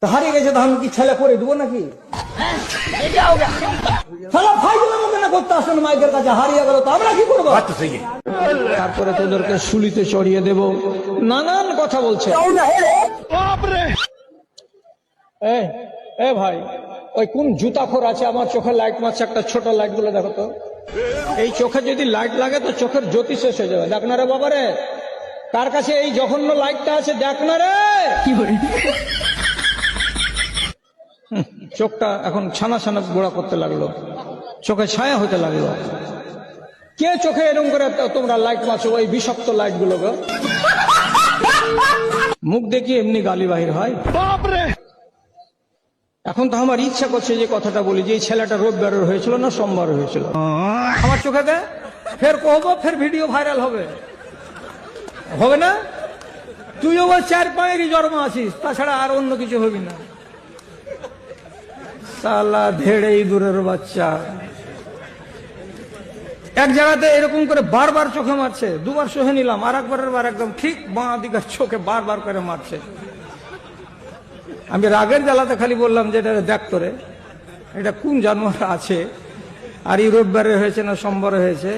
তো হারিয়ে গেছে তো আমি কি ছেলে করে দেবো নাকি? শালা ফাইজলাম কেন করতে আসেন মাইকের কাছে, হারিয়ে গেল তো আমরা কি করবো? তারপরে তোদেরকে শুলিতে চড়িয়ে দেব, নানান কথা বলছে। এ ভাই, ওই কোন জুতাখোর আছে আমার চোখে লাইট মারছে, একটা ছোট লাইট গুলো দেখো তো। এই চোখে যদি লাইট লাগে তো চোখের জ্যোতি শেষ হয়ে যাবে। দেখ না রে বাবা রে, কার কাছে এই জঘন্য লাইটটা আছে দেখ না রে। চোখটা এখন ছানা ছানা গোড়া করতে লাগলো, চোখে ছায়া হতে লাগলো। কে চোখে এরকম করে তোমরা লাইট মারছো, ওই বিষাক্ত লাইট গুলো গো? মুখ দেখিয়ে এমনি গালি বাহির হয়। এখন তো আমার ইচ্ছা করছে যে কথাটা বলি, যে এই ছেলেটা রোববারের হয়েছিল না সোমবার হয়েছিল আমার চোখেতে, ফের কহবো, ফের ভিডিও ভাইরাল হবে, হবে না? তুইও বল 4 পায়েরই জন্ম আছিস, তাছাড়া আর অন্য কিছু হবি না। শালা ধেড়ে ইঁদুরের বাচ্চা। এক জায়গাতে এরকম করে বারবার চোখে মারছে, দুবার সহে নিলাম, আর একবারের বার একদম ঠিক বাঁ দিকের চোখে বারবার করে মারছে। আমি রাগের জ্বালাতে খালি বললাম যে এটা দেখ তোরে, এটা কোন জানোয়ার আছে, আর এই রোববারে হয়েছে না সোমবারে হয়েছে,